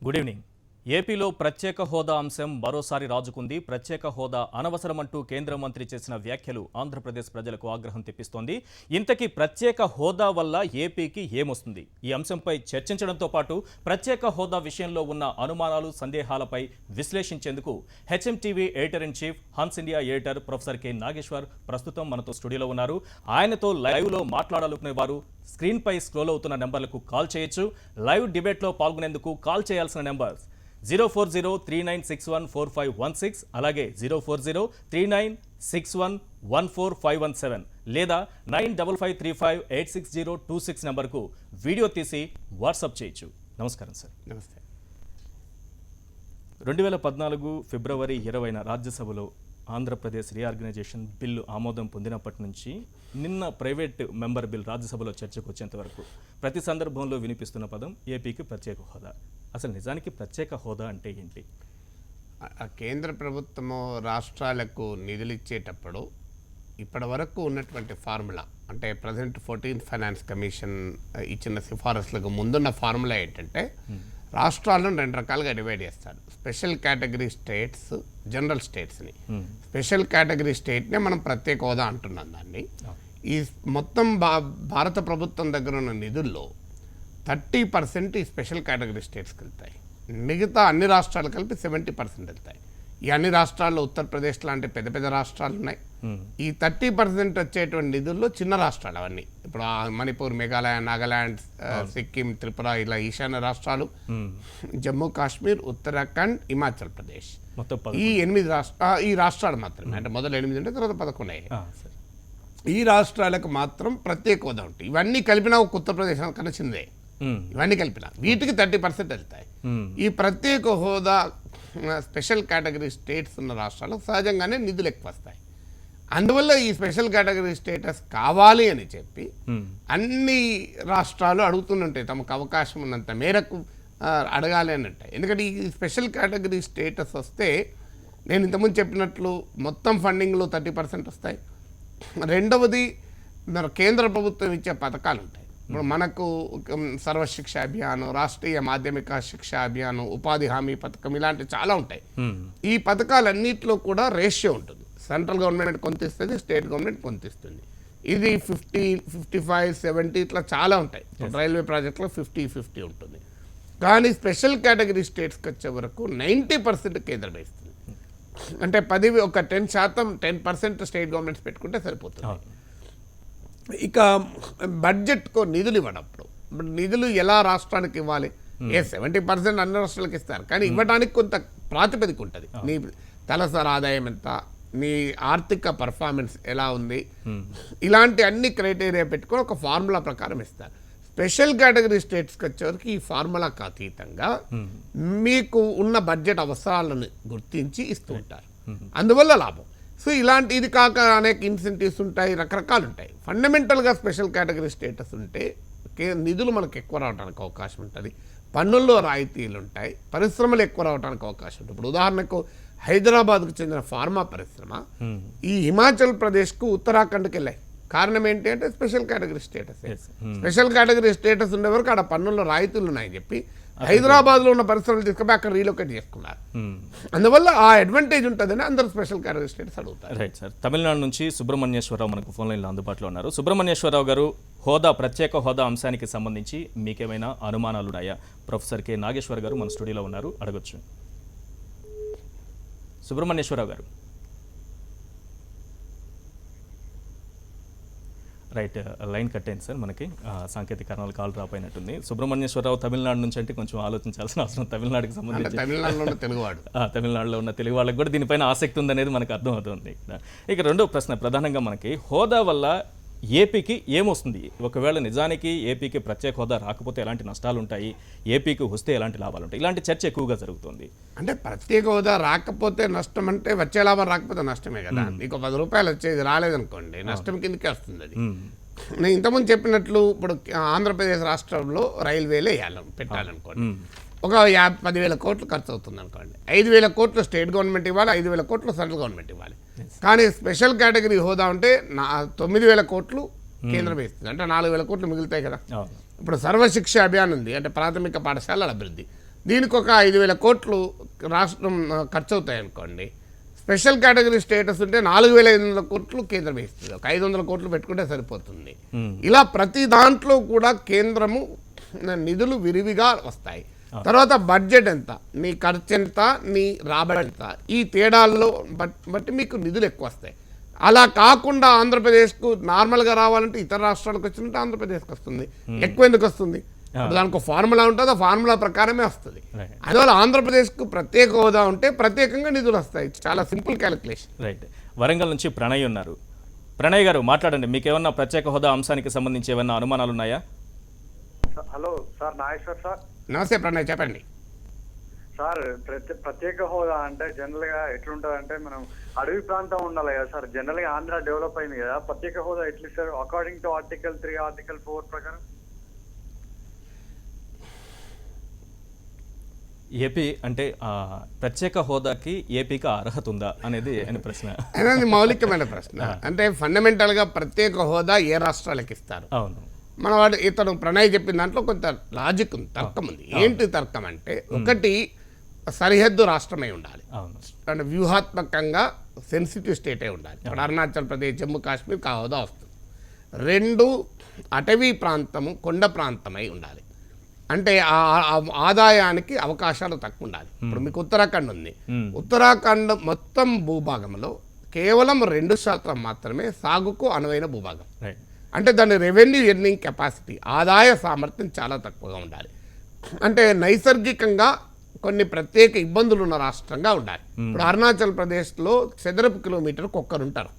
Good evening. ఏపీలో ప్రత్యేక హోదా అంశం మరోసారి రాజుకుంది. ప్రత్యేక హోదా అనవసరమంటూ కేంద్ర మంత్రి చేసిన వ్యాఖ్యలు ఆంధ్రప్రదేశ్ ప్రజలకు ఆగ్రహం తెప్పిస్తోంది. ఇంతకీ ప్రత్యేక హోదా వల్ల ఏపీకి ఏమొస్తుంది? ఈ అంశంపై చర్చించడంతో పాటు ప్రత్యేక హోదా విషయంలో ఉన్న అనుమానాలు, సందేహాలపై విశ్లేషించేందుకు HMTV editor in chief, Hans India editor professor K Nageshwar ప్రస్తుతం మనతో స్టూడియోలో ఉన్నారు. ఆయనతో లైవ్లో మాట్లాడాలనుకునే వారు స్క్రీన్పై స్క్రోల్ అవుతున్న నెంబర్లకు కాల్ చేయొచ్చు. లైవ్ డిబేట్లో పాల్గొనేందుకు కాల్ చేయాల్సిన నెంబర్ 04039614516 అలాగే 04039611417 లేదా 9553586026 నంబర్కు వీడియో తీసి వాట్సాప్ చేయొచ్చు. నమస్కారం సార్. నమస్తే. 2014 ఫిబ్రవరి 20న రాజ్యసభలో ఆంధ్రప్రదేశ్ రీఆర్గనైజేషన్ బిల్లు ఆమోదం పొందినప్పటి నుంచి నిన్న ప్రైవేట్ మెంబర్ బిల్ రాజ్యసభలో చర్చకు వచ్చేంత వరకు ప్రతి సందర్భంలో వినిపిస్తున్న పదం ఏపీకి ప్రత్యేక హోదా. అసలు నిజానికి ప్రత్యేక హోదా అంటే ఏంటి? కేంద్ర ప్రభుత్వము రాష్ట్రాలకు నిధులు ఇచ్చేటప్పుడు ఇప్పటి వరకు ఉన్నటువంటి ఫార్ములా అంటే ప్రజెంట్ 14th ఫైనాన్స్ కమిషన్ ఇచ్చిన సిఫారసులకు ముందున్న ఫార్ములా ఏంటంటే రాష్ట్రాలను రెండు రకాలుగా డివైడ్ చేస్తారు. స్పెషల్ కేటగిరీ స్టేట్స్, జనరల్ స్టేట్స్ని. స్పెషల్ కేటగిరీ స్టేట్నే మనం ప్రత్యేక హోదా అంటున్నాం. దాన్ని ఈ మొత్తం భారత ప్రభుత్వం దగ్గర ఉన్న నిధుల్లో 30% ఈ స్పెషల్ కేటగిరీ స్టేట్స్కి వెళ్తాయి. మిగతా అన్ని రాష్ట్రాలు కలిపి 70% వెళ్తాయి. ఈ అన్ని రాష్ట్రాల్లో ఉత్తరప్రదేశ్ లాంటి పెద్ద పెద్ద రాష్ట్రాలు ఉన్నాయి. ఈ 30% వచ్చేటువంటి నిధుల్లో చిన్న రాష్ట్రాలు అవన్నీ ఇప్పుడు మణిపూర్, మేఘాలయ, నాగాలాండ్, సిక్కిం, త్రిపుర, ఇలా ఈశాన్య రాష్ట్రాలు, జమ్మూ కాశ్మీర్, ఉత్తరాఖండ్, హిమాచల్ ప్రదేశ్, ఈ 8 ఈ రాష్ట్రాలు మాత్రమే. అంటే మొదలు 8 ఉంటే తర్వాత 11 అయ్యాయి. ఈ రాష్ట్రాలకు మాత్రం ప్రత్యేక హోదా ఉంటాయి. ఇవన్నీ కలిపినా ఒక ఉత్తరప్రదేశ్ కన్నా చిన్నదే. ఇవన్నీ కలిపిన వీటికి 30% వెళ్తాయి. ఈ ప్రత్యేక హోదా స్పెషల్ కేటగిరీ స్టేట్స్ ఉన్న రాష్ట్రాలకు సహజంగానే నిధులు ఎక్కువ వస్తాయి. అందువల్ల ఈ స్పెషల్ కేటగిరీ స్టేటస్ కావాలి అని చెప్పి అన్ని రాష్ట్రాలు అడుగుతుంటాయి, తమకు అవకాశం ఉన్నంత మేరకు అడగాలి అని ఉంటాయి. ఎందుకంటే ఈ స్పెషల్ కేటగిరీ స్టేటస్ వస్తే నేను ఇంతకుముందు చెప్పినట్లు మొత్తం ఫండింగ్లో 30% వస్తాయి. రెండవది కేంద్ర ప్రభుత్వం ఇచ్చే పథకాలు ఉంటాయి. ఇప్పుడు మనకు సర్వశిక్ష అభియాన్, రాష్ట్రీయ మాధ్యమిక శిక్ష అభియాన్, ఉపాధి హామీ పథకం, ఇలాంటివి చాలా ఉంటాయి. ఈ పథకాలన్నింటిలో కూడా రేషియో ఉంటుంది. సెంట్రల్ గవర్నమెంట్ కొంత ఇస్తుంది, స్టేట్ గవర్నమెంట్ కొంత ఇస్తుంది. ఇది 50, 55, 70 ఇట్లా చాలా ఉంటాయి. రైల్వే ప్రాజెక్టులో 50-50 ఉంటుంది. కానీ స్పెషల్ కేటగిరీ స్టేట్స్కి వచ్చే వరకు 90% కేంద్రం ఇస్తుంది. అంటే 10% స్టేట్ గవర్నమెంట్స్ పెట్టుకుంటే సరిపోతుంది. ఇక బడ్జెట్కు నిధులు ఇవ్వడప్పుడు నిధులు ఎలా రాష్ట్రానికి ఇవ్వాలి? 70% అన్ని రాష్ట్రాలకు ఇస్తారు, కానీ ఇవ్వడానికి కొంత ప్రాతిపదిక ఉంటుంది. నీ తలసరి ఆదాయం ఎంత, నీ ఆర్థిక పర్ఫార్మెన్స్ ఎలా ఉంది, ఇలాంటి అన్ని క్రైటీరియా పెట్టుకొని ఒక ఫార్ములా ప్రకారం ఇస్తారు. స్పెషల్ కేటగిరీ స్టేట్స్కి వచ్చేవరకు ఈ ఫార్ములాకు అతీతంగా మీకు ఉన్న బడ్జెట్ అవసరాలను గుర్తించి ఇస్తూ ఉంటారు. అందువల్ల లాభం. సో ఇలాంటి ఇది కాక అనేక ఇన్సెంటివ్స్ ఉంటాయి, రకరకాలు ఉంటాయి. ఫండమెంటల్గా స్పెషల్ కేటగిరీ స్టేటస్ ఉంటే నిధులు మనకు ఎక్కువ రావడానికి అవకాశం ఉంటుంది. పన్నుల్లో రాయితీలు ఉంటాయి, పరిశ్రమలు ఎక్కువ రావడానికి అవకాశం ఉంటుంది. ఇప్పుడు ఉదాహరణకు హైదరాబాద్కు చెందిన ఫార్మా పరిశ్రమ ఈ హిమాచల్ ప్రదేశ్కు, ఉత్తరాఖండ్కి వెళ్ళాయి. కారణం ఏంటి అంటే special category status. Special category status ఉండే వరకు ఆడ పన్నుల్లో రాయితీలు ఉన్నాయని చెప్పి హైదరాబాద్లో ఉన్న పరిశ్రమలు తీసుకుపోయి అక్కడ రీలొకేట్ చేసుకున్నారు. అందువల్ల ఆ అడ్వాంటేజ్ ఉంటుందని అందరూ స్పెషల్ కేటగిరీ స్టేటస్ అడుగుతారు. Right sir. తమిళనాడు నుంచి సుబ్రహ్మణ్యేశ్వరరావు మనకు ఫోన్ లైన్లో అందుబాటులో ఉన్నారు. సుబ్రహ్మణ్యేశ్వరరావు గారు, ప్రత్యేక హోదా అంశానికి సంబంధించి మీకేమైనా అనుమానాలు ఉన్నాయా? ప్రొఫెసర్ కె నాగేశ్వర్ గారు మన స్టూడియోలో ఉన్నారు, అడగొచ్చు. సుబ్రహ్మణ్యేశ్వరరావు గారు. రైట్, లైన్ కట్ అయింది సార్. మనకి సాంకేతిక కారణాలు కాల్ రాపోయినట్టుంది. సుబ్రహ్మణ్యేశ్వరరావు తమిళనాడు నుంచి అంటే కొంచెం ఆలోచించాల్సిన అవసరం. తమిళనాడుకి సంబంధించి తమిళనాడులో ఉన్న తెలుగు వాళ్ళకి కూడా దీనిపైన ఆసక్తి ఉందనేది మనకు అర్థమవుతుంది. ఇక రెండో ప్రశ్న ప్రధానంగా మనకి హోదా వల్ల ఏపీకి ఏమొస్తుంది? ఒకవేళ నిజానికి ఏపీకి ప్రత్యేక హోదా రాకపోతే ఎలాంటి నష్టాలు ఉంటాయి, ఏపీకి వస్తే ఎలాంటి లాభాలు ఉంటాయి? ఇలాంటి చర్చ ఎక్కువగా జరుగుతుంది. అంటే ప్రత్యేక హోదా రాకపోతే నష్టం అంటే వచ్చే లాభం రాకపోతే నష్టమే కదా. నీకు 10 రూపాయలు వచ్చేది రాలేదనుకోండి, నష్టం కిందకే వస్తుంది అది. నేను ఇంతకుముందు చెప్పినట్లు ఇప్పుడు ఆంధ్రప్రదేశ్ రాష్ట్రంలో రైల్వేలే పెట్టాలనుకోండి, ఒక 10,000 కోట్లు ఖర్చు అవుతుంది అనుకోండి. 5,000 కోట్లు స్టేట్ గవర్నమెంట్ ఇవ్వాలి, 5,000 కోట్లు సెంట్రల్ గవర్నమెంట్ ఇవ్వాలి. కానీ స్పెషల్ కేటగిరీ హోదా ఉంటే 9,000 కోట్లు కేంద్రం ఇస్తుంది. అంటే 4,000 కోట్లు మిగులుతాయి కదా. ఇప్పుడు సర్వశిక్ష అభియాన్ ఉంది, అంటే ప్రాథమిక పాఠశాలల అభివృద్ధి. దీనికి ఒక 5,000 కోట్లు రాష్ట్రం ఖర్చు అవుతాయి అనుకోండి. స్పెషల్ కేటగిరీ స్టేటస్ ఉంటే 4,500 కోట్లు కేంద్రం ఇస్తుంది. ఒక 500 కోట్లు పెట్టుకుంటే సరిపోతుంది. ఇలా ప్రతి దాంట్లో కూడా కేంద్రము నిధులు విరివిగా వస్తాయి. తర్వాత బడ్జెట్ ఎంత, నీ ఖర్చు ఎంత, నీ రాబడి ఎంత, ఈ తేడాల్లో బట్టి మీకు నిధులు ఎక్కువ వస్తాయి. అలా కాకుండా ఆంధ్రప్రదేశ్కు నార్మల్గా రావాలంటే ఇతర రాష్ట్రాలకు వచ్చినట్టు ఆంధ్రప్రదేశ్కి వస్తుంది. ఎక్కువ ఎందుకు వస్తుంది? దానికి ఒక ఫార్ములా ఉంటుంది, ఆ ఫార్ములా ప్రకారమే వస్తుంది. అందువల్ల ఆంధ్రప్రదేశ్కు ప్రత్యేక హోదా ఉంటే ప్రత్యేకంగా నిధులు వస్తాయి. చాలా సింపుల్ క్యాలిక్యులేషన్. రైట్. వరంగల్ నుంచి ప్రణయ్ ఉన్నారు. ప్రణయ్ గారు మాట్లాడండి. మీకు ఏమన్నా ప్రత్యేక హోదా అంశానికి సంబంధించి ఏమన్నా అనుమానాలు ఉన్నాయా? Hello sir, Nageshwar sir. నమస్తే ప్రణయ్, చెప్పండి. సార్, ప్రత్యేక హోదా అంటే జనరల్ గా ఎట్లుంటది అంటే, మనం అడవి ప్రాంతం ఉండాలి కదా సార్. జనరల్ గా ఆంధ్ర డెవలప్ అయింది కదా, ప్రత్యేక హోదా ఎట్లా ఇస్తారు అకార్డింగ్ టు ఆర్టికల్ 3, ఆర్టికల్ 4 ప్రకారం? ఏపీ అంటే ప్రత్యేక హోదాకి ఏపీకి అర్హత ఉందా అనేది అని ప్రశ్న. అనేది మౌలికమైన ప్రశ్న. అంటే ఫండమెంటల్గా ప్రత్యేక హోదా ఏ రాష్ట్రాలకు ఇస్తారు? అవును. మన వాడు ఇతను ప్రణయ్ చెప్పిన దాంట్లో కొంత లాజిక్ ఉంది, తర్కం ఉంది. ఏంటి తర్కం అంటే, ఒకటి సరిహద్దు రాష్ట్రమై ఉండాలి, అంటే వ్యూహాత్మకంగా సెన్సిటివ్ స్టేటే ఉండాలి. ఇప్పుడు అరుణాచల్ ప్రదేశ్, జమ్మూ కాశ్మీర్ ఆ హోదా వస్తుంది. 2, అటవీ ప్రాంతము, కొండ ప్రాంతమై ఉండాలి. అంటే ఆదాయానికి అవకాశాలు తక్కువ ఉండాలి. ఇప్పుడు మీకు ఉత్తరాఖండ్ ఉంది. ఉత్తరాఖండ్ మొత్తం భూభాగంలో కేవలం 2% మాత్రమే సాగుకు అనువైన భూభాగం. అంటే దాని రెవెన్యూ ఎర్నింగ్ కెపాసిటీ, ఆదాయ సామర్థ్యం చాలా తక్కువగా ఉండాలి. అంటే నైసర్గికంగా కొన్ని ప్రత్యేక ఇబ్బందులు ఉన్న రాష్ట్రంగా ఉండాలి. ఇప్పుడు అరుణాచల్ ప్రదేశ్లో చదరపు కిలోమీటర్కి ఒక్కరు ఉంటారు.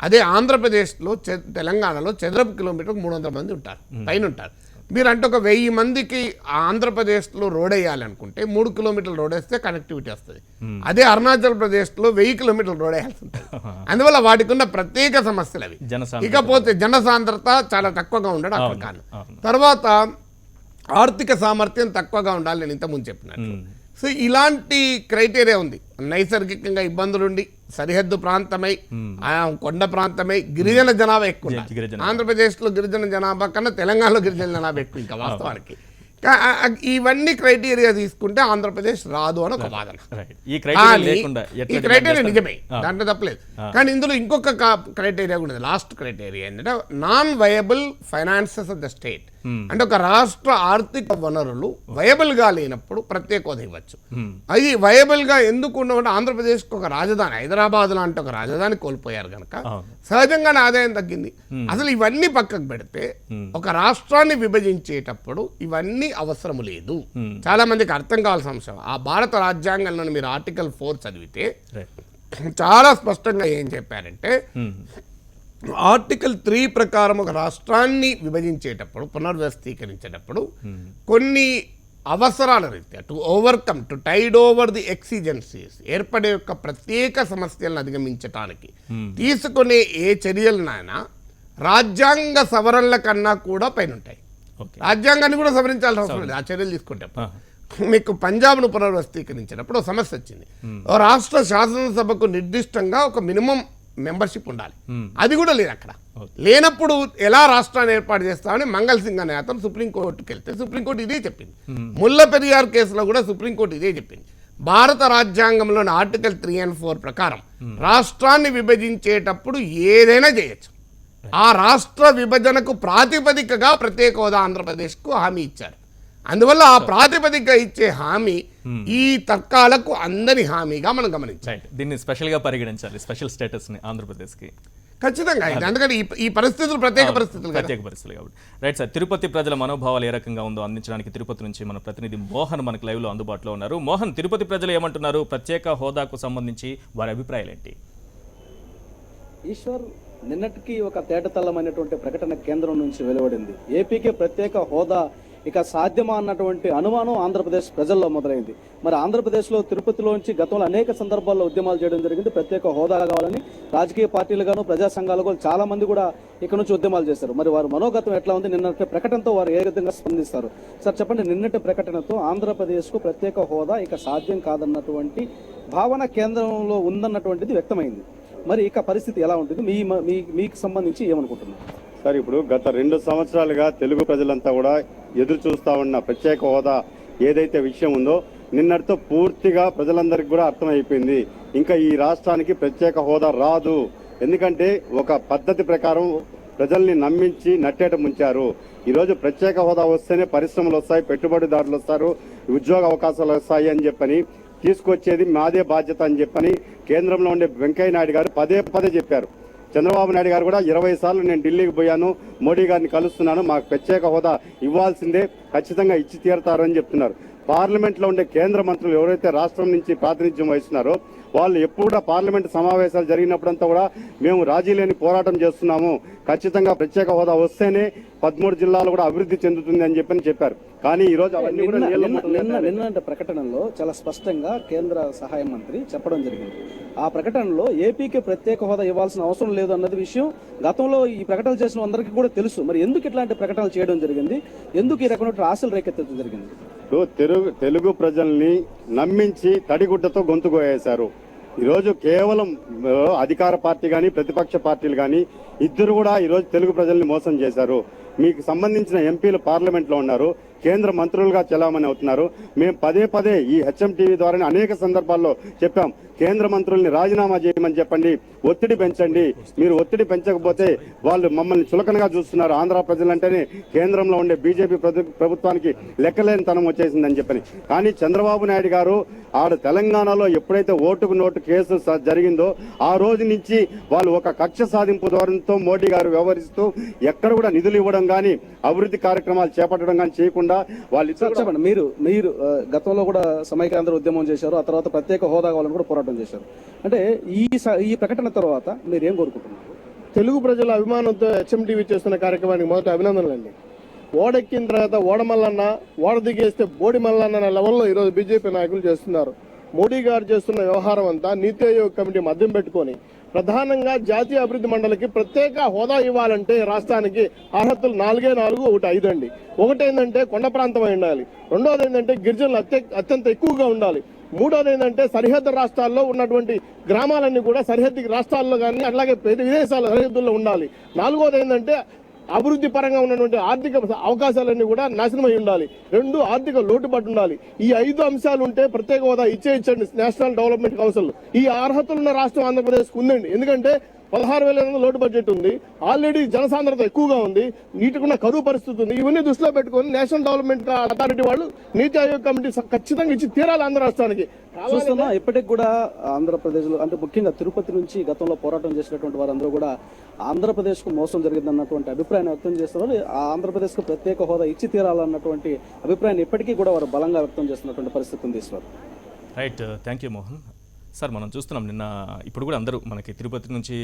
అదే ఆంధ్రప్రదేశ్లో తెలంగాణలో చదరపు కిలోమీటర్కి 300 మంది ఉంటారు, పైన ఉంటారు. మీరు అంటే ఒక 1000 మందికి ఆంధ్రప్రదేశ్లో రోడ్ వేయాలనుకుంటే 3 కిలోమీటర్లు రోడ్ వేస్తే కనెక్టివిటీ వస్తుంది. అదే అరుణాచల్ ప్రదేశ్లో 1000 కిలోమీటర్లు రోడ్ వేయాల్సి ఉంటుంది. అందువల్ల వాటికి ఉన్న ప్రత్యేక సమస్యలు అవి. ఇకపోతే జనసాంద్రత చాలా తక్కువగా ఉండడం అక్కడ కారణం. తర్వాత ఆర్థిక సామర్థ్యం తక్కువగా ఉండాలి, నేను ఇంతకుముందు చెప్పినట్టు. సో ఇలాంటి క్రైటీరియా ఉంది. నైసర్గికంగా ఇబ్బందులుండి, సరిహద్దు ప్రాంతమై, కొండ ప్రాంతమై, గిరిజన జనాభా ఎక్కువ. ఆంధ్రప్రదేశ్లో గిరిజన జనాభా కన్నా తెలంగాణలో గిరిజన జనాభా ఎక్కువ ఇంకా వాస్తవానికి. ఇవన్నీ క్రైటీరియా తీసుకుంటే ఆంధ్రప్రదేశ్ రాదు అని ఒక వాదన. ఈ క్రైటీరియా నిజమే, దాంట్లో తప్పలేదు. కానీ ఇందులో ఇంకొక క్రైటీరియా కూడా ఉంది. లాస్ట్ క్రైటీరియా ఏంటంటే non viable finances of the state. అంటే ఒక రాష్ట్ర ఆర్థిక వనరులు వయబుల్ గా లేనప్పుడు ప్రత్యేక హోదా ఇవ్వచ్చు. అది వయబుల్ గా ఎందుకు ఉండవంటే, ఆంధ్రప్రదేశ్కి ఒక రాజధాని, హైదరాబాద్ లాంటి ఒక రాజధాని కోల్పోయారు కనుక సహజంగానే ఆదాయం తగ్గింది. అసలు ఇవన్నీ పక్కకు పెడితే ఒక రాష్ట్రాన్ని విభజించేటప్పుడు ఇవన్నీ అవసరం లేదు. చాలా మందికి అర్థం కావాల్సిన అంశం. ఆ భారత రాజ్యాంగంలో మీరు ఆర్టికల్ 4 చదివితే చాలా స్పష్టంగా ఏం చెప్పారంటే, ఆర్టికల్ 3 ప్రకారం ఒక రాష్ట్రాన్ని విభజించేటప్పుడు, పునర్వ్యవస్థీకరించేటప్పుడు కొన్ని అవసరాల రీత్యా to tide over the exigencies, ఏర్పడే యొక్క ప్రత్యేక సమస్యలను అధిగమించడానికి తీసుకునే ఏ చర్యలనైనా రాజ్యాంగ సవరణల కన్నా కూడా పైన ఉంటాయి. రాజ్యాంగాన్ని కూడా సవరించాల్సిన అవసరం లేదు ఆ చర్యలు తీసుకుంటే. మీకు పంజాబ్ను పునర్వ్యవస్థీకరించినప్పుడు ఒక సమస్య వచ్చింది. రాష్ట్ర శాసనసభకు నిర్దిష్టంగా ఒక మినిమం మెంబర్షిప్ ఉండాలి, అది కూడా లేదు అక్కడ. లేనప్పుడు ఎలా రాష్ట్రాన్ని ఏర్పాటు చేస్తామని మంగళ్ సింగ్ అనే అతను సుప్రీంకోర్టుకి వెళ్తే సుప్రీంకోర్టు ఇదే చెప్పింది. ముల్ల పెరియార్ కేసులో కూడా సుప్రీంకోర్టు ఇదే చెప్పింది. భారత రాజ్యాంగంలోని ఆర్టికల్ 3 and 4 ప్రకారం రాష్ట్రాన్ని విభజించేటప్పుడు ఏదైనా చేయొచ్చు. ఆ రాష్ట్ర విభజనకు ప్రాతిపదికగా ప్రత్యేక హోదా ఆంధ్రప్రదేశ్కు హామీ ఇచ్చారు. అందువల్ల ఆ ప్రాతిపదిక ఇచ్చే హామీ ఈ తర్కాలకు అందని హామీగా మనం గమనించాలి. దీన్ని స్పెషల్గా పరిగణించాలి, స్పెషల్ స్టేటస్ని ఆంధ్రప్రదేశ్కి ఖచ్చితంగా. ఎందుకంటే ఈ పరిస్థితులు ప్రత్యేక పరిస్థితులు కాబట్టి. రైట్ సార్, తిరుపతి ప్రజల మనోభావాలు ఏ రకంగా ఉందో అందించడానికి తిరుపతి నుంచి మన ప్రతినిధి మోహన్ మనకు లైవ్లో అందుబాటులో ఉన్నారు. మోహన్, తిరుపతి ప్రజలు ఏమంటున్నారు? ప్రత్యేక హోదాకు సంబంధించి వారి అభిప్రాయాలు ఏంటి? ఈశ్వర్, నిన్నటికి ఒక తేటతల్లమైనటువంటి ప్రకటన కేంద్రం నుంచి వెలువడింది. ఏపీకి ప్రత్యేక హోదా ఇక సాధ్యమా అన్నటువంటి అనుమానం ఆంధ్రప్రదేశ్ ప్రజల్లో మొదలైంది. మరి ఆంధ్రప్రదేశ్లో తిరుపతిలోంచి గతంలో అనేక సందర్భాల్లో ఉద్యమాలు చేయడం జరిగింది. ప్రత్యేక హోదా కావాలని రాజకీయ పార్టీలుగాను, ప్రజా సంఘాలు కూడా చాలా మంది కూడా ఇక్కడ నుంచి ఉద్యమాలు చేశారు. మరి వారి మనోగతం ఎట్లా ఉంది? నిన్నటి ప్రకటనతో వారు ఏ విధంగా స్పందిస్తారు? సార్ చెప్పండి, నిన్నటి ప్రకటనతో ఆంధ్రప్రదేశ్కు ప్రత్యేక హోదా ఇక సాధ్యం కాదన్నటువంటి భావన కేంద్రంలో ఉందన్నటువంటిది వ్యక్తమైంది. మరి ఇక పరిస్థితి ఎలా ఉంటుంది? మీకు సంబంధించి ఏమనుకుంటున్నారు సార్? ఇప్పుడు గత 2 సంవత్సరాలుగా తెలుగు ప్రజలంతా కూడా ఎదురు చూస్తా ఉన్న ప్రత్యేక హోదా ఏదైతే విషయం ఉందో నిన్నటితో పూర్తిగా ప్రజలందరికీ కూడా అర్థమైపోయింది. ఇంకా ఈ రాష్ట్రానికి ప్రత్యేక హోదా రాదు. ఎందుకంటే ఒక పద్ధతి ప్రకారం ప్రజల్ని నమ్మించి నట్టేట ముంచారు. ఈరోజు ప్రత్యేక హోదా వస్తేనే పరిశ్రమలు వస్తాయి, పెట్టుబడిదారులు వస్తారు, ఉద్యోగ అవకాశాలు వస్తాయి అని చెప్పని తీసుకొచ్చేది మాదే బాధ్యత అని చెప్పని కేంద్రంలో ఉండే వెంకయ్య నాయుడు గారు పదే పదే చెప్పారు. చంద్రబాబు నాయుడు గారు కూడా 20 సార్లు నేను ఢిల్లీకి పోయాను, మోడీ గారిని కలుస్తున్నాను, మాకు ప్రత్యేక హోదా ఇవ్వాల్సిందే, ఖచ్చితంగా ఇచ్చి తీరుతారు అని చెప్తున్నారు. పార్లమెంట్లో ఉండే కేంద్ర మంత్రులు ఎవరైతే రాష్ట్రం నుంచి ప్రాతినిధ్యం వహిస్తున్నారో వాళ్ళు ఎప్పుడు కూడా పార్లమెంట్ సమావేశాలు జరిగినప్పుడంతా కూడా మేము రాజీ లేని పోరాటం చేస్తున్నాము, ఖచ్చితంగా ప్రత్యేక హోదా వస్తేనే 13 జిల్లాలు కూడా అభివృద్ధి చెందుతుంది అని చెప్పారు. కానీ ఈ రోజు అవన్నీ కూడా నిన్న ప్రకటనలో చాలా స్పష్టంగా కేంద్ర సహాయ మంత్రి చెప్పడం జరిగింది. ఆ ప్రకటనలో ఏపీకి ప్రత్యేక హోదా ఇవ్వాల్సిన అవసరం లేదు అన్నది విషయం గతంలో ఈ ప్రకటనలు చేసిన అందరికీ కూడా తెలుసు. మరి ఎందుకు ఇట్లాంటి ప్రకటనలు చేయడం జరిగింది? ఎందుకు ఈ రకమైన ఆశలు రేకెత్తడం జరిగింది? తెలుగు ప్రజల్ని నమ్మించి తడిగుడ్డతో గొంతు కోయేశారు. ఈరోజు కేవలం అధికార పార్టీ కానీ ప్రతిపక్ష పార్టీలు కానీ ఇద్దరు కూడా ఈరోజు తెలుగు ప్రజల్ని మోసం చేశారు. మీకు సంబంధించిన ఎంపీలు పార్లమెంట్లో ఉన్నారు, కేంద్ర మంత్రులుగా చెలామణి అవుతున్నారు. మేము పదే పదే ఈ హెచ్ఎంటీవీ ద్వారా అనేక సందర్భాల్లో చెప్పాం, కేంద్ర మంత్రుల్ని రాజీనామా చేయమని చెప్పండి, ఒత్తిడి పెంచండి. మీరు ఒత్తిడి పెంచకపోతే వాళ్ళు మమ్మల్ని చులకనగా చూస్తున్నారు. ఆంధ్ర ప్రజలంటేనే కేంద్రంలో ఉండే బీజేపీ ప్రభుత్వానికి లెక్కలేని తనం వచ్చేసిందని చెప్పని. కానీ చంద్రబాబు నాయుడు గారు ఆడ తెలంగాణలో ఎప్పుడైతే ఓటుకు నోటు కేసు జరిగిందో ఆ రోజు నుంచి వాళ్ళు ఒక కక్ష సాధింపు ధోరణితో మోడీ గారు వ్యవహరిస్తూ ఎక్కడ కూడా నిధులు ఇవ్వడం కానీ అభివృద్ధి కార్యక్రమాలు చేపట్టడం కానీ చేయకుండా వాళ్ళు చెప్పండి. మీరు గతంలో కూడా సమైక్యాంధ్ర ఉద్యమం చేశారు, ఆ తర్వాత ప్రత్యేక హోదా కావాలని కూడా పోరాటం చేశారు. అంటే ఈ ప్రకటన తర్వాత మీరు ఏం కోరుకుంటున్నారు? తెలుగు ప్రజల అభిమానంతో హెచ్ఎంటీవీ చేస్తున్న కార్యక్రమానికి మొదట అభినందనలండి. ఓడెక్కిన తర్వాత ఓడమల్లన్న, ఓడ దిగేస్తే బోడి మల్లన్న అనే లెవెల్లో ఈరోజు బీజేపీ నాయకులు చేస్తున్నారు. మోడీ గారు చేస్తున్న వ్యవహారం అంతా నీతి ఆయోగ్ కమిటీ మద్యం పెట్టుకొని ప్రధానంగా జాతీయ అభివృద్ధి మండలికి ప్రత్యేక హోదా ఇవ్వాలంటే రాష్ట్రానికి అర్హతలు 4 ఒకటి 5 అండి. ఒకటేంటంటే కొండ ప్రాంతం అయి ఉండాలి, రెండోది ఏంటంటే గిరిజనులు అత్యంత ఎక్కువగా ఉండాలి, మూడోది ఏంటంటే సరిహద్దు రాష్ట్రాల్లో ఉన్నటువంటి గ్రామాలన్నీ కూడా సరిహద్దు రాష్ట్రాల్లో కానీ అట్లాగే విదేశాల సరిహద్దుల్లో ఉండాలి, నాలుగోది ఏంటంటే అభివృద్ధి పరంగా ఉన్నటువంటి ఆర్థిక అవకాశాలన్నీ కూడా నాశనమై ఉండాలి, 2 ఆర్థిక లోటుపాటు ఉండాలి. ఈ 5 అంశాలు ఉంటే ప్రత్యేక హోదా ఇచ్చేయించండి నేషనల్ డెవలప్మెంట్ కౌన్సిల్. ఈ అర్హతలున్న రాష్ట్రం ఆంధ్రప్రదేశ్కు ఉందండి. ఎందుకంటే 16,000 లోటు బడ్జెట్ ఉంది, ఆల్రెడీ జనసాంద్రత ఎక్కువగా ఉంది, నీటికున్న కరువు పరిస్థితి ఉంది. ఇవన్నీ దృష్టిలో పెట్టుకొని నేషనల్ డెవలప్మెంట్ అథారిటీ వాళ్ళు నీతి ఆయోగ్ కమిటీ ఖచ్చితంగా ఇచ్చి తీరాలి ఆంధ్ర రాష్ట్రానికి. చూస్తున్నా ఇప్పటికి కూడా ఆంధ్రప్రదేశ్లో అంటే ముఖ్యంగా తిరుపతి నుంచి గతంలో పోరాటం చేసినటువంటి వారందరూ కూడా ఆంధ్రప్రదేశ్కు మోసం జరిగిందన్నటువంటి అభిప్రాయాన్ని వ్యక్తం చేస్తున్నారు. ఆంధ్రప్రదేశ్కు ప్రత్యేక హోదా ఇచ్చి తీరాలన్నటువంటి అభిప్రాయాన్ని ఇప్పటికీ కూడా వారు బలంగా వ్యక్తం చేస్తున్నటువంటి పరిస్థితి ఉంది. Eshwar right, thank you Mohan. Sir, మనం చూస్తున్నాం నిన్న ఇప్పుడు కూడా అందరూ మనకి తిరుపతి నుంచి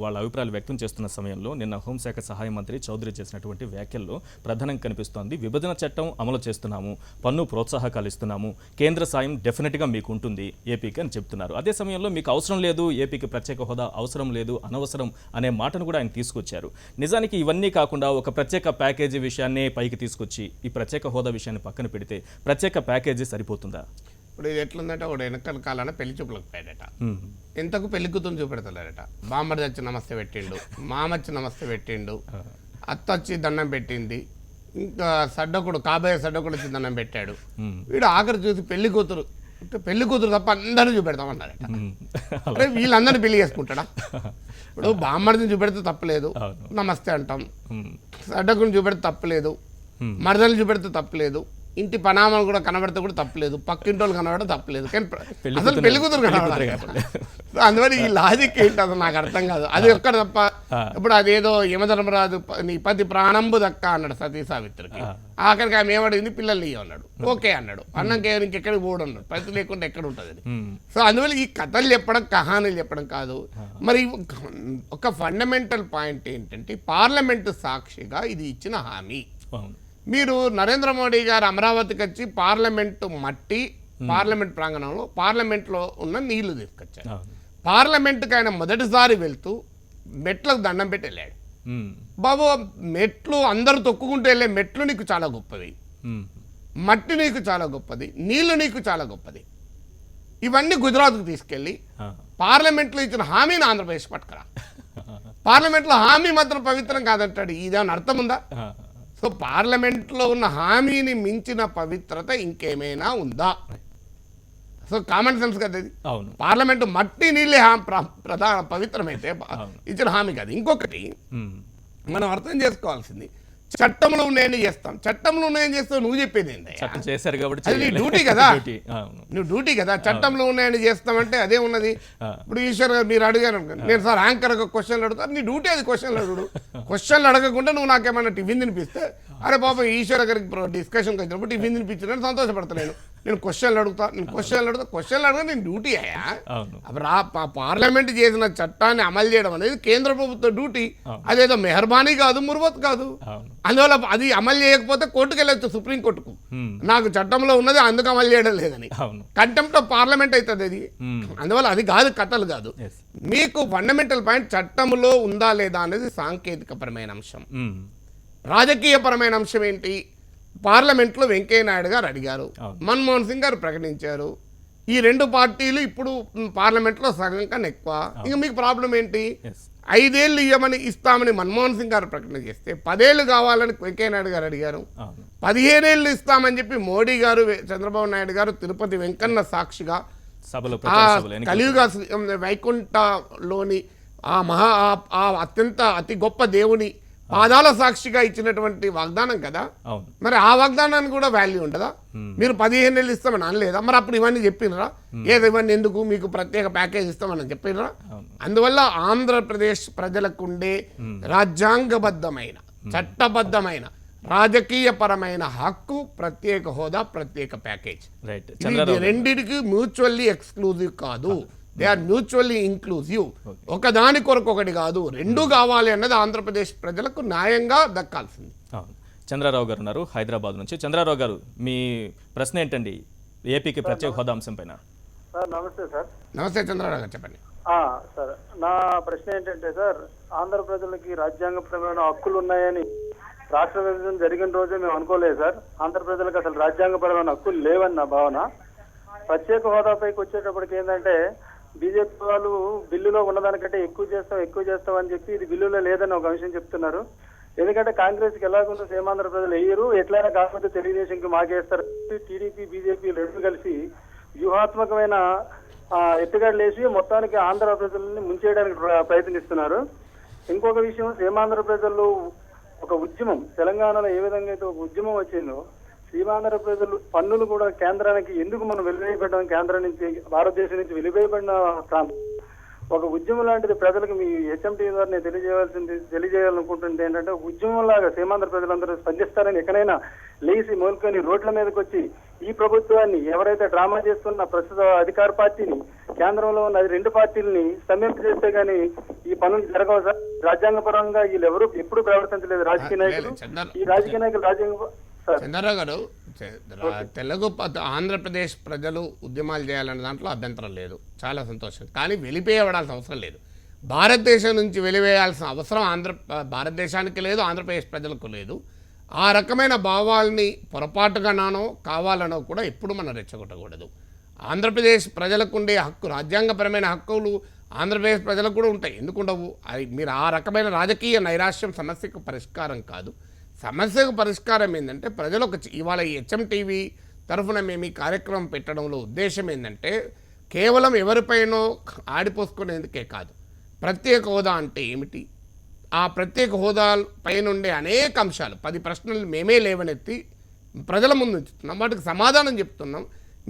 వాళ్ళ అభిప్రాయాలు వ్యక్తం చేస్తున్న సమయంలో నిన్న హోంశాఖ సహాయ మంత్రి చౌదరి చేసినటువంటి వ్యాఖ్యల్లో ప్రధానంగా కనిపిస్తోంది, విభజన చట్టం అమలు చేస్తున్నాము, పన్ను ప్రోత్సాహకాలు ఇస్తున్నాము, కేంద్ర సాయం డెఫినెట్గా మీకు ఉంటుంది ఏపీకి అని చెప్తున్నారు. అదే సమయంలో మీకు అవసరం లేదు, ఏపీకి ప్రత్యేక హోదా అవసరం లేదు, అనవసరం అనే మాటను కూడా ఆయన తీసుకొచ్చారు. నిజానికి ఇవన్నీ కాకుండా ఒక ప్రత్యేక ప్యాకేజీ విషయాన్నే పైకి తీసుకొచ్చి ఈ ప్రత్యేక హోదా విషయాన్ని పక్కన పెడితే ప్రత్యేక ప్యాకేజీ సరిపోతుందా? ఇప్పుడు ఇది ఎట్లుందంటే ఒకడు వెనకాల కాలాన పెళ్లి చూపులకు పోయాడట, ఎంతకు పెళ్లి కూతురు చూపెడతాడట. బామ్మడి వచ్చి నమస్తే పెట్టిండు, మామచ్చి నమస్తే పెట్టిండు, అత్త వచ్చి దండం పెట్టింది, ఇంకా సడ్డకుడు కాబోయే సడ్డకుడు వచ్చి దండం పెట్టాడు. వీడు ఆఖరి చూసి పెళ్లి కూతురు తప్ప అందరూ చూపెడతామన్నారట. అంటే వీళ్ళందరినీ పెళ్లి చేసుకుంటాడా? ఇప్పుడు బామ్మడిని చూపెడితే తప్పలేదు, నమస్తే అంటాం. సడ్డకుని చూపెడితే తప్పలేదు, మరదలు చూపెడితే తప్పలేదు, ఇంటి పనామాలు కూడా కనబడితే కూడా తప్పలేదు, పక్కింటి వాళ్ళు కనబడితే తప్పలేదు, కానీ అసలు పెళ్లి కూతురు కనబడాలి. అందువల్ల ఈ లాజిక్ ఏంటి అసలు నాకు అర్థం కాదు. అది ఒక్కడ తప్ప. ఇప్పుడు అదేదో యమధర్మరాజు నీ పతి ప్రాణంబు దక్క అన్నాడు సతీ సావిత్రికి. ఆఖరికి ఆమె ఏమడిగింది, పిల్లల్ని ఇయ్య అన్నాడు. ఓకే అన్నాడు. అన్నాక ఇంకెక్కడికి పోడు అన్నాడు. పతి లేకుండా ఎక్కడ ఉంటుంది అది. సో అందువల్ల ఈ కథలు చెప్పడం, కహానీలు చెప్పడం కాదు. మరి ఒక ఫండమెంటల్ పాయింట్ ఏంటంటే పార్లమెంటు సాక్షిగా ఇది ఇచ్చిన హామీ. మీరు నరేంద్ర మోడీ గారు అమరావతికి వచ్చి పార్లమెంటు మట్టి, పార్లమెంట్ ప్రాంగణంలో పార్లమెంట్లో ఉన్న నీళ్లు తీసుకొచ్చారు. పార్లమెంటుకి ఆయన మొదటిసారి వెళ్తూ మెట్లకు దండం పెట్టి వెళ్ళాడు. బాబు, మెట్లు అందరూ తొక్కుకుంటూ వెళ్ళే మెట్లు నీకు చాలా గొప్పది, మట్టి నీకు చాలా గొప్పది, నీళ్లు నీకు చాలా గొప్పది. ఇవన్నీ గుజరాత్కు తీసుకెళ్ళి పార్లమెంట్లో ఇచ్చిన హామీని ఆంధ్రప్రదేశ్ పట్టుకురా. పార్లమెంట్లో హామీ మాత్రం పవిత్రం కాదంటాడు. ఇదేమన్నా అర్థం ఉందా? సో పార్లమెంట్లో ఉన్న హామీని మించిన పవిత్రత ఇంకేమైనా ఉందా? సో కామన్ సెన్స్ కదా ఇది. అవును. పార్లమెంటు మట్టి నీళ్ళే ప్రధాన పవిత్రమైతే ఇచ్చిన హామీ కాదు. ఇంకొకటి మనం అర్థం చేసుకోవాల్సింది, చట్టంలో ఉన్నాయని చేస్తాం. చట్టంలో ఉన్నాయని చేస్తావు, నువ్వు చెప్పేది ఏంటి? చట్టం చేశారు కాబట్టి అది నీ డ్యూటీ కదా. అవును. నువ్వు డ్యూటీ కదా. చట్టంలో ఉన్నాయని చేస్తామంటే అదే ఉన్నది. ఇప్పుడు ఈశ్వర్ గారు మీరు అడిగారు అనుకోండి, నేను సార్ యాంకర్ క్వశ్చన్లు అడుగుతాను, నీ డ్యూటీ అది క్వశ్చన్లు అడుగుడు. క్వశ్చన్లు అడగకుండా నువ్వు నాకేమన్నా టిఫిన్ తినిపిస్తే, అరే పాపం ఈశ్వర్ గారికి డిస్కషన్కి వచ్చినప్పుడు టిఫిన్ తినిపించిన సంతోషపడతాను. నేను క్వశ్చన్లు అడుగుతా, క్వశ్చన్లు అడుగుతా, నేను డ్యూటీ అయ్యా. అప్పుడు పార్లమెంట్ చేసిన చట్టాన్ని అమలు చేయడం అనేది కేంద్ర ప్రభుత్వ డ్యూటీ. అదేదో మెహర్బానీ కాదు, మురువత్ కాదు. అందువల్ల అది అమలు చేయకపోతే కోర్టుకు వెళ్ళొచ్చు, సుప్రీంకోర్టుకు. నాకు చట్టంలో ఉన్నది అందుకు అమలు చేయడం లేదని కంటెంప్ట్ ఆఫ్ పార్లమెంట్ అవుతుంది అది. అందువల్ల అది కాదు, కథలు కాదు. మీకు ఫండమెంటల్ పాయింట్ చట్టంలో ఉందా లేదా అనేది సాంకేతికపరమైన అంశం. రాజకీయపరమైన అంశం ఏంటి? పార్లమెంట్లో వెంకయ్య నాయుడు గారు అడిగారు, మన్మోహన్ సింగ్ గారు ప్రకటించారు. ఈ రెండు పార్టీలు ఇప్పుడు పార్లమెంట్లో సగం కన్నా ఎక్కువ. ఇంకా మీకు ప్రాబ్లం ఏంటి? 5 ఏళ్ళు ఇస్తామని మన్మోహన్ సింగ్ గారు ప్రకటన చేస్తే 10 ఏళ్ళు కావాలని వెంకయ్య నాయుడు గారు అడిగారు. 15 ఏళ్ళు ఇస్తామని చెప్పి మోడీ గారు, చంద్రబాబు నాయుడు గారు తిరుపతి వెంకన్న సాక్షిగా కలియుగ వైకుంఠలోని ఆ అతి గొప్ప దేవుని పాదాల సాక్షిగా ఇచ్చినటువంటి వాగ్దానం కదా. మరి ఆ వాగ్దానానికి కూడా వాల్యూ ఉంటుందా? మీరు 15 ఏళ్ళు ఇస్తామని అనలేదా? మరి అప్పుడు ఇవన్నీ చెప్పినరా? ఏదో ఇవన్నీ ఎందుకు, మీకు ప్రత్యేక ప్యాకేజ్ ఇస్తామని చెప్పినరా? అందువల్ల ఆంధ్రప్రదేశ్ ప్రజలకు ఉండే రాజ్యాంగబద్ధమైన, చట్టబద్ధమైన, రాజకీయపరమైన హక్కు ప్రత్యేక హోదా, ప్రత్యేక ప్యాకేజ్. రెండిటికి మ్యూచువల్లీ ఎక్స్క్లూజివ్ కాదు, దే ఆర్ మ్యూచువల్లీ ఇంక్లూజివ్. ఒకదాని కొరకు ఒకటి కాదు, రెండు కావాలి అన్నది ఆంధ్రప్రదేశ్ ప్రజలకు న్యాయంగా దక్కాల్సింది. చంద్రారావు గారు ఉన్నారు హైదరాబాద్ నుంచి. చంద్రారావు గారు, మీ ప్రశ్న ఏంటండి ఏపీకి ప్రత్యేక హోదా అంశం పైన? సార్ నమస్తే సార్. నమస్తే చంద్రారావు గారు, చెప్పండి. సార్ నా ప్రశ్న ఏంటంటే సార్, ఆంధ్ర ప్రజలకి రాజ్యాంగపరమైన హక్కులు ఉన్నాయని రాష్ట్ర విభజన జరిగిన రోజే మేము అనుకోలేదు సార్. ఆంధ్ర ప్రజలకు అసలు రాజ్యాంగపరమైన హక్కులు లేవని నా భావన. ప్రత్యేక హోదాపైకి వచ్చేటప్పటికి ఏంటంటే, బీజేపీ వాళ్ళు బిల్లులో ఉన్నదానికంటే ఎక్కువ చేస్తాం అని చెప్పి ఇది బిల్లులో లేదని ఒక విషయం చెప్తున్నారు. ఎందుకంటే కాంగ్రెస్కి ఎలాగుందో సేమాంధ్ర ప్రజలు వేయరు, ఎట్లయినా కాకపోతే తెలుగుదేశంకి మాకేస్తారు. టీడీపీ బీజేపీ రెండు కలిసి వ్యూహాత్మకమైన ఎత్తుగడలు వేసి మొత్తానికి ఆంధ్ర ప్రజల్ని ముంచేయడానికి ప్రయత్నిస్తున్నారు. ఇంకొక విషయం, సేమాంధ్ర ప్రజలు ఒక ఉద్యమం, తెలంగాణలో ఏ విధంగా అయితే ఒక ఉద్యమం వచ్చిందో, సీమాంధ్ర ప్రజలు పన్నులు కూడా కేంద్రానికి ఎందుకు మనం వెలివేయబడ్డాం, కేంద్రం నుంచి, భారతదేశం నుంచి వెలివేయబడిన ప్రాంతం. ఒక ఉద్యమం లాంటిది ప్రజలకు మీ హెచ్ఎంటీ ద్వారా నేను తెలియజేయాలనుకుంటుంది ఏంటంటే, ఉద్యమం లాగా సీమాంధ్ర ప్రజలందరూ స్పందిస్తారని ఎక్కడైనా లేచి మొదలుకొని రోడ్ల మీదకి వచ్చి ఈ ప్రభుత్వాన్ని, ఎవరైతే డ్రామా చేస్తున్న ప్రస్తుత అధికార పార్టీని, కేంద్రంలో ఉన్న 2 పార్టీలని స్తంభింప చేస్తే గానీ ఈ పనులు జరగవు సార్. రాజ్యాంగపరంగా వీళ్ళు ఎవరు ఎప్పుడు ప్రవర్తించలేదు రాజకీయ నాయకులు. ఈ రాజకీయ నాయకులు చంద్రరావు గారు, తెలుగు ఆంధ్రప్రదేశ్ ప్రజలు ఉద్యమాలు చేయాలనే దాంట్లో అభ్యంతరం లేదు, చాలా సంతోషం. కానీ వెలివేయబడాల్సిన అవసరం లేదు. భారతదేశం నుంచి వెలివేయాల్సిన అవసరం భారతదేశానికి లేదు, ఆంధ్రప్రదేశ్ ప్రజలకు లేదు. ఆ రకమైన భావాల్ని పొరపాటుగానో కావాలనో కూడా ఎప్పుడు మనం రెచ్చగొట్టకూడదు. ఆంధ్రప్రదేశ్ ప్రజలకు ఉండే హక్కు, రాజ్యాంగపరమైన హక్కులు ఆంధ్రప్రదేశ్ ప్రజలకు కూడా ఉంటాయి, ఎందుకుండవు? మీరు ఆ రకమైన రాజకీయ నైరాశ్యం సమస్యకు పరిష్కారం కాదు. సమస్యకు పరిష్కారం ఏంటంటే, ప్రజలకు ఇవాళ ఈ హెచ్ఎంటీవీ తరఫున మేము ఈ కార్యక్రమం పెట్టడంలో ఉద్దేశం ఏంటంటే, కేవలం ఎవరిపైనో ఆడిపోసుకునేందుకే కాదు. ప్రత్యేక హోదా అంటే ఏమిటి, ఆ ప్రత్యేక హోదా పైన ఉండే అనేక అంశాలు, 10 ప్రశ్నలు మేమే లేవనెత్తి ప్రజల ముందు ఉంచుతున్నాం, వాటికి సమాధానం చెప్తున్నాం.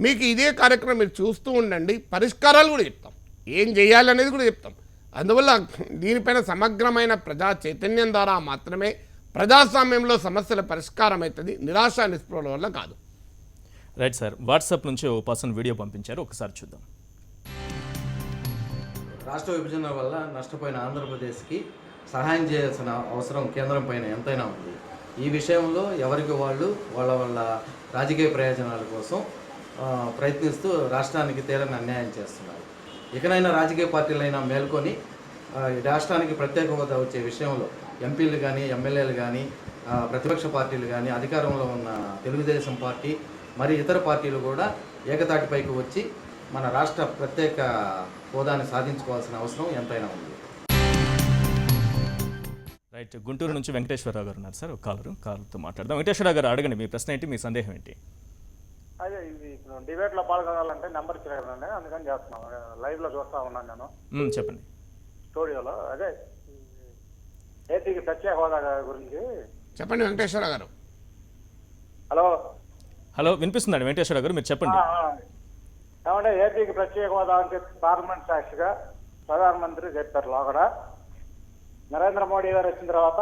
మీకు ఇదే కార్యక్రమం మీరు చూస్తూ ఉండండి, పరిష్కారాలు కూడా చెప్తాం, ఏం చేయాలనేది కూడా చెప్తాం. అందువల్ల దీనిపైన సమగ్రమైన ప్రజా చైతన్యం ద్వారా మాత్రమే ప్రజాస్వామ్యంలో సమస్యల పరిష్కారం అవుతుంది, నిరాశ నిస్పృహల వల్ల కాదు. రైట్ సార్, వాట్సాప్ నుంచి ఓ పర్సన్ వీడియో పంపించారు, ఒకసారి చూద్దాం. రాష్ట్ర విభజన వల్ల నష్టపోయిన ఆంధ్రప్రదేశ్కి సహాయం చేయాల్సిన అవసరం కేంద్రం పైన ఎంతైనా ఉంది. ఈ విషయంలో ఎవరికి వాళ్ళ రాజకీయ ప్రయోజనాల కోసం ప్రయత్నిస్తూ రాష్ట్రానికి తీరని అన్యాయం చేస్తున్నారు. ఇకనైనా రాజకీయ పార్టీలైనా మేల్కొని రాష్ట్రానికి ప్రత్యేక హోదా వచ్చే విషయంలో ఎంపీలు కానీ, ఎమ్మెల్యేలు కానీ, ప్రతిపక్ష పార్టీలు కానీ, అధికారంలో ఉన్న తెలుగుదేశం పార్టీ మరి ఇతర పార్టీలు కూడా ఏకతాటిపైకి వచ్చి మన రాష్ట్ర ప్రత్యేక హోదాని సాధించుకోవాల్సిన అవసరం ఎంతైనా ఉంది. రైట్, గుంటూరు నుంచి వెంకటేశ్వరరావు గారు ఉన్నారు సార్, ఒక కాలర్తో మాట్లాడదాం. వెంకటేశ్వరరావు గారు అడగండి, మీ ప్రశ్న ఏంటి, మీ సందేహం ఏంటి? అదే ఇది ఇప్పుడు డిబేట్లో పాల్గొనాలంటే నెంబర్ ఇచ్చినారండి, అందుకని చేస్తున్నాం. లైవ్లో చూస్తా ఉన్నాను నేను చెప్పండి. స్టూడియోలో. అదే ఏపీకి ప్రత్యేక హోదా గురించి. చెప్పండి వెంకటేశ్వర గారు. హలో, వినిపిస్తుందండి వెంకటేశ్వరరావు గారు, మీరు చెప్పండి. ఏమంటే ఏపీకి ప్రత్యేక హోదా అని చెప్పి పార్లమెంట్ సాక్షిగా ప్రధానమంత్రి చెప్పారు లోగడ. నరేంద్ర మోడీ గారు వచ్చిన తర్వాత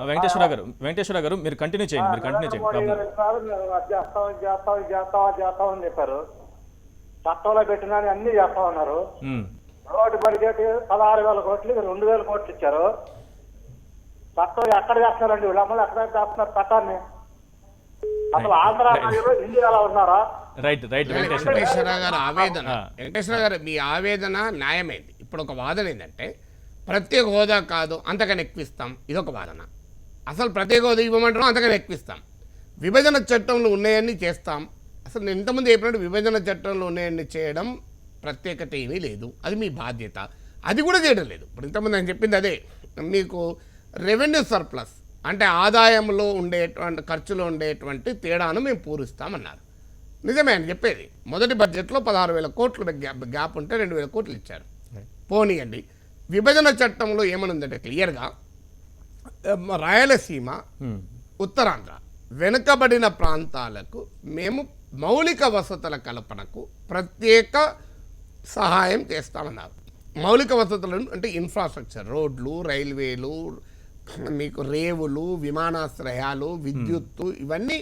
వెంకటేశ్వరరావు గారు మీరు కంటిన్యూ చేయండి, మీరు కంటిన్యూ చేయండి. మోడీ గారు చేస్తామని చెప్పారు. చట్టంలో పెట్టినా అన్ని చేస్తా ఉన్నారు. రోడ్డు బడ్జెట్ 16,000 కోట్లు, 2,000 కోట్లు ఇచ్చారు. చట్టం ఎక్కడ చేస్తున్నారండి వీళ్ళమ్మలు, ఎక్కడ చేస్తున్నారు చట్టాన్ని? అసలు ఆంధ్ర ఇండియాలో ఉన్నారా? రైట్ వెంకటేశ్వర గారు ఆవేదన, వెంకటేశ్వర గారు మీ ఆవేదన న్యాయమైంది. ఇప్పుడు ఒక వాదన ఏంటంటే ప్రత్యేక హోదా కాదు అంతకని ఎక్కువిస్తాం, ఇదొక వాదన. అసలు ప్రత్యేక హోదా ఇవ్వమంటున్నాం, అంతకని ఎక్కువిస్తాం. విభజన చట్టంలో ఉన్నాయన్నీ చేస్తాం. అసలు నేను ఇంతకుముందు చెప్పినట్టు విభజన చట్టంలో ఉన్నాయన్నీ చేయడం ప్రత్యేకత ఏమీ లేదు, అది మీ బాధ్యత. అది కూడా చేయడం లేదు. ఇప్పుడు ఇంతకుముందు నేను చెప్పింది అదే, మీకు రెవెన్యూ సర్ప్లస్ అంటే ఆదాయంలో ఉండేటువంటి ఖర్చులో ఉండేటువంటి తేడాను మేము పూరిస్తామన్నారు. నిజమే అని చెప్పేది. మొదటి బడ్జెట్లో 16,000 కోట్లు గ్యాప్ ఉంటే 2,000 కోట్లు ఇచ్చారు. పోనీయండి. విభజన చట్టంలో ఏమనుందంటే క్లియర్గా రాయలసీమ, ఉత్తరాంధ్ర వెనుకబడిన ప్రాంతాలకు మేము మౌలిక వసతుల కల్పనకు ప్రత్యేక సహాయం చేస్తామన్నారు. మౌలిక వసతులను అంటే ఇన్ఫ్రాస్ట్రక్చర్, రోడ్లు, రైల్వేలు, మీకు రేవులు, విమానాశ్రయాలు, విద్యుత్తు, ఇవన్నీ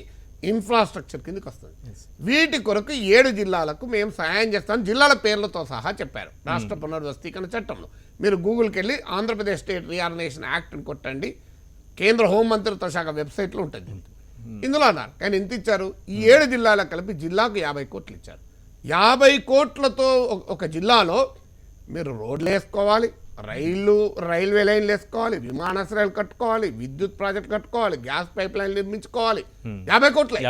ఇన్ఫ్రాస్ట్రక్చర్ కిందకి వస్తుంది. వీటి కొరకు 7 జిల్లాలకు మేము సహాయం చేస్తాం, జిల్లాల పేర్లతో సహా చెప్పారు రాష్ట్ర పునర్వ్యవస్థీకరణ చట్టంలో. మీరు గూగుల్కి వెళ్ళి ఆంధ్రప్రదేశ్ స్టేట్ రీఆర్గనైజేషన్ యాక్ట్ని కొట్టండి, కేంద్ర హోంమంత్రిత్వ శాఖ వెబ్సైట్లో ఉంటుంది. ఇందులో అన్నారు. కానీ ఎంత ఇచ్చారు? ఈ 7 జిల్లాలకు కలిపి జిల్లాకు 50 కోట్లు ఇచ్చారు. 50 కోట్లతో ఒక జిల్లాలో మీరు రోడ్లు వేసుకోవాలి, రైల్వే లైన్లు వేసుకోవాలి, విమానాశ్రయాలు కట్టుకోవాలి, విద్యుత్ ప్రాజెక్ట్ కట్టుకోవాలి, గ్యాస్ పైప్ లైన్లు నిర్మించుకోవాలి. 50 కోట్లే.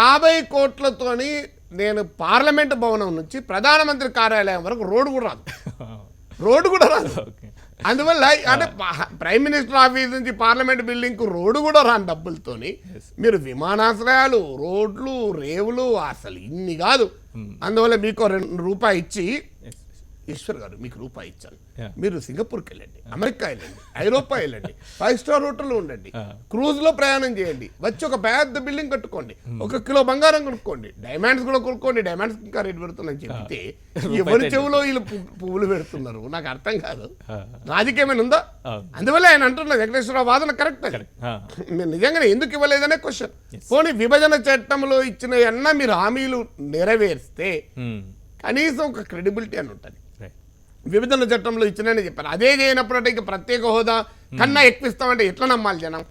50 కోట్లతోని నేను పార్లమెంట్ భవనం నుంచి ప్రధానమంత్రి కార్యాలయం వరకు రోడ్డు కూడా రాదు. అందువల్ల అంటే ప్రైమ్ మినిస్టర్ ఆఫీస్ నుంచి పార్లమెంట్ బిల్డింగ్కు రోడ్డు కూడా రాని డబ్బులతోని మీరు విమానాశ్రయాలు, రోడ్లు, రేవులు, అసలు ఇన్ని కాదు. అందువల్ల మీకు ₹2 ఇచ్చి, ఈశ్వర్ గారు మీకు ₹1 ఇచ్చాను, మీరు సింగపూర్కి వెళ్ళండి, అమెరికా వెళ్ళండి, ఐరోపా వెళ్ళండి, 5 స్టార్ హోటల్లో ఉండండి, క్రూజ్లో ప్రయాణం చేయండి, వచ్చి ఒక పెద్ద బిల్డింగ్ కట్టుకోండి, 1 కిలో బంగారం కొనుక్కోండి, డైమండ్స్ కూడా కొనుక్కోండి, డైమండ్స్ ఇంకా రేటు పెడుతుందని చెప్తే ఎవరి చెవులో వీళ్ళు పువ్వులు పెడుతున్నారు నాకు అర్థం కాదు. రాజకీయమైన ఉందా? అందువల్ల ఆయన అంటున్నారు వెంకటేశ్వరరావు వాదన కరెక్ట్. మీరు నిజంగానే ఎందుకు ఇవ్వలేదనే క్వశ్చన్. పోనీ విభజన చట్టంలో ఇచ్చిన అన్నా మీరు హామీలు నెరవేర్స్తే కనీసం ఒక క్రెడిబిలిటీ అని ఉంటుంది. విభజన చట్టంలో ఇచ్చినని చెప్పారు. అదే చేయనప్పుడు అంటే ఇక ప్రత్యేక హోదా కన్నా ఎక్కువిస్తామంటే ఎట్లా నమ్మాలి జనం?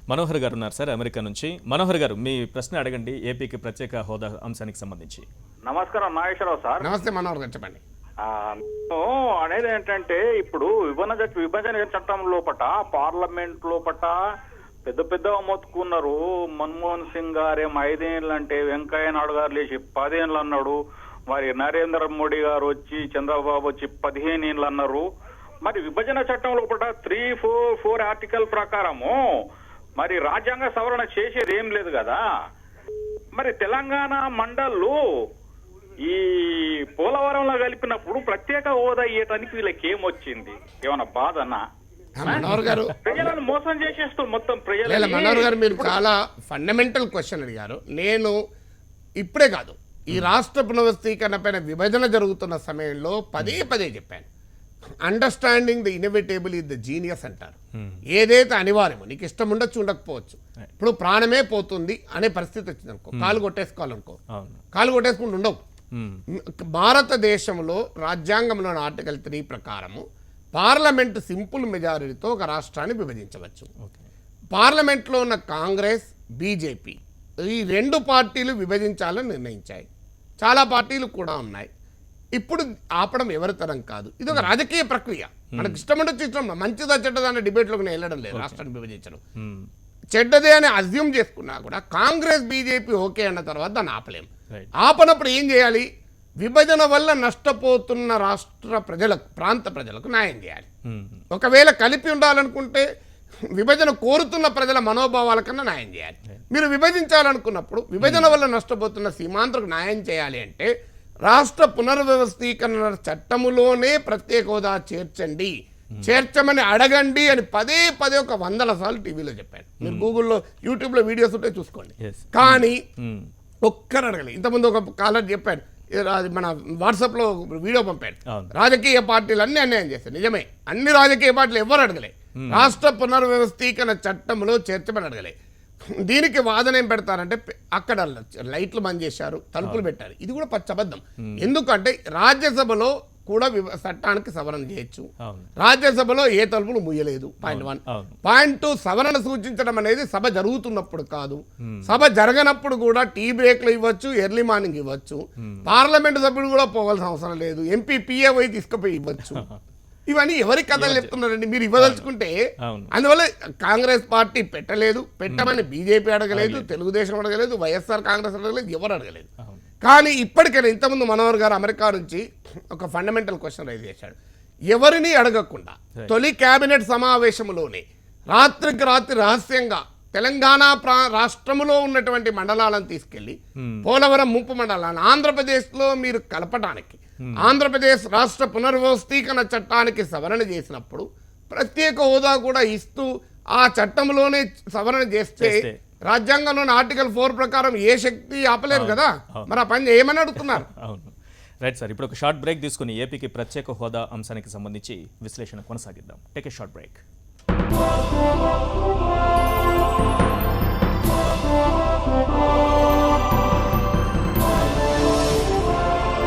మనోహర్ గారు ఉన్నారు సార్ అమెరికా నుంచి. మనోహర్ గారు మీ ప్రశ్న అడగండి ఏపీకి ప్రత్యేక హోదా అంశానికి సంబంధించి. నమస్కారం నాగేశ్వరరావు సార్. నమస్తే మనోహర్ గారు, చెప్పండి. అనేది ఏంటంటే ఇప్పుడు విభజన చట్టం లోపట పార్లమెంట్ లోపట పెద్దగా మొత్తుకున్నారు. మన్మోహన్ సింగ్ గారేం 5 ఏళ్ళు అంటే వెంకయ్య నాయుడు గారు లేచి 10 ఏళ్ళు అన్నాడు. మరి నరేంద్ర మోడీ గారు వచ్చి చంద్రబాబు వచ్చి 15 ఏళ్ళు అన్నారు. మరి విభజన చట్టం లోపల 3-4 ఆర్టికల్ ప్రకారము మరి రాజ్యాంగ సవరణ చేసేది ఏం లేదు కదా. మరి తెలంగాణ మండళ్ళు ఈ పోలవరంలో కలిపినప్పుడు ప్రత్యేక హోదా ఇయ్యటానికి వీళ్ళకి ఏమొచ్చింది? ఏమన్నా బాధనా? మనోహర్ గారు ప్రజలను మోసం చేసేస్తూ మొత్తం ప్రజలు. మనోహర్ గారు మీరు చాలా ఫండమెంటల్ క్వశ్చన్ అడిగారు. నేను ఇప్పుడే కాదు, ఈ రాష్ట్ర పునర్వ్యవస్థీకరణ పైన విభజన జరుగుతున్న సమయంలో పదే చెప్పాను, understanding the innovatable is the genius అంటారు. ఏదైతే అనివార్యమో, నీకు ఇష్టం ఉండొచ్చు ఉండకపోవచ్చు, ఇప్పుడు ప్రాణమే పోతుంది అనే పరిస్థితి వచ్చింది అనుకో, కాలు కొట్టేసుకోవాలనుకో, కాలు కొట్టేసుకుంటూ ఉండవు. భారతదేశంలో రాజ్యాంగంలోని ఆర్టికల్ 3 ప్రకారము పార్లమెంట్ సింపుల్ మెజారిటీతో ఒక రాష్ట్రాన్ని విభజించవచ్చు. పార్లమెంట్లో ఉన్న కాంగ్రెస్, బీజేపీ ఈ 2 పార్టీలు విభజించాలని నిర్ణయించాయి. చాలా పార్టీలు కూడా ఉన్నాయి. ఇప్పుడు ఆపడం ఎవరి తరం కాదు, ఇది ఒక రాజకీయ ప్రక్రియ. మనకు ఇష్టం ఉండొచ్చు, ఇష్టం మంచిదా చెడ్డదా అనే డిబేట్లోకి నేను వెళ్ళడం లేదు. రాష్ట్రాన్ని విభజించడం చెడ్డదే అని అజ్యూమ్ చేసుకున్నా కూడా కాంగ్రెస్, బీజేపీ ఓకే అన్న తర్వాత దాన్ని ఆపలేము. ఆపనప్పుడు ఏం చేయాలి? విభజన వల్ల నష్టపోతున్న రాష్ట్ర ప్రజలకు, ప్రాంత ప్రజలకు న్యాయం చేయాలి. మ్మ్. ఒకవేళ కలిపి ఉండాలనుకుంటే విభజన కోరుతున్న ప్రజల మనోభావాల కన్నా న్యాయం చేయాలి. మీరు విభజించాలనుకున్నప్పుడు విభజన వల్ల నష్టపోతున్న సీమాంధ్రకు న్యాయం చేయాలి అంటే రాష్ట్ర పునర్వ్యవస్థీకరణ చట్టములోనే ప్రత్యేక హోదా చేర్చండి, చేర్చమని అడగండి అని పదే పదే ఒక 100 సార్లు టీవీలో చెప్పాను. మీరు గూగుల్లో, యూట్యూబ్లో వీడియోస్ ఉంటే చూసుకోండి. Yes. కానీ మ్మ్. ఒక్కరు అడగలేదు. ఇంతకుముందు ఒక కాలర్ చెప్పాడు, అది మన వాట్సాప్లో వీడియో పంపాడు, అవును. రాజకీయ పార్టీలు అన్ని అన్యాయం చేస్తాయి. నిజమే, అన్ని రాజకీయ పార్టీలు ఎవరు అడగలే, రాష్ట్ర పునర్వ్యవస్థీకరణ చట్టంలో చేర్చమని అడగలే. దీనికి వాదన ఏం పెడతారంటే అక్కడ లైట్లు బంద్ చేశారు, తలుపులు పెట్టారు. ఇది కూడా పచ్చబద్ధం. ఎందుకంటే రాజ్యసభలో కూడా చట్టానికి సవరణ చేయొచ్చు. అవును. రాజ్యసభలో ఏ తలుపులు ముయ్యలేదు. పాయింట్ 1. అవును. పాయింట్ 2, సవరణ సూచించడం అనేది సభ జరుగుతున్నప్పుడు కాదు, సభ జరగనప్పుడు కూడా టీ బ్రేక్లు ఇవ్వచ్చు, ఎర్లీ మార్నింగ్ ఇవ్వచ్చు. పార్లమెంటు సభ్యుడు కూడా పోవాల్సిన అవసరం లేదు, ఎంపీ పిఏ పోయి తీసుకుపోయి ఇవ్వచ్చు. ఇవన్నీ ఎవరి కథలు చెప్తున్నారండి? మీరు ఇవ్వదలుచుకుంటే. అవును. అందువల్ల కాంగ్రెస్ పార్టీ పెట్టలేదు, పెట్టమని బీజేపీ అడగలేదు, తెలుగుదేశం అడగలేదు, వైఎస్ఆర్ కాంగ్రెస్ అడగలేదు, ఎవరు అడగలేదు. కానీ ఇప్పటికైనా, ఇంతకుముందు మనోహర్ గారు అమెరికా నుంచి ఒక ఫండమెంటల్ క్వశ్చన్ రైజ్ చేశాడు. ఎవరిని అడగకుండా తొలి కేబినెట్ సమావేశంలోనే రాత్రికి రాత్రి రహస్యంగా తెలంగాణ రాష్ట్రంలో ఉన్నటువంటి మండలాలను తీసుకెళ్లి పోలవరం ముంపు మండలాన్ని ఆంధ్రప్రదేశ్లో మీరు కలపడానికి, ఆంధ్రప్రదేశ్ రాష్ట్ర పునర్వ్యవస్థీకరణ చట్టానికి సవరణ చేసినప్పుడు ప్రత్యేక హోదా కూడా ఇస్తూ ఆ చట్టంలోనే సవరణ చేస్తే రాజ్యాంగంలోని ఆర్టికల్ 4 ప్రకారం ఏ శక్తి ఆపలేరు కదా. మరి ఆ పని చేయమని అడుగుతున్నారు. అవును. రైట్ సార్, ఇప్పుడు ఒక షార్ట్ బ్రేక్ తీసుకుని ఏపీకి ప్రత్యేక హోదా అంశానికి సంబంధించి విశ్లేషణ కొనసాగిద్దాం. Take a short break.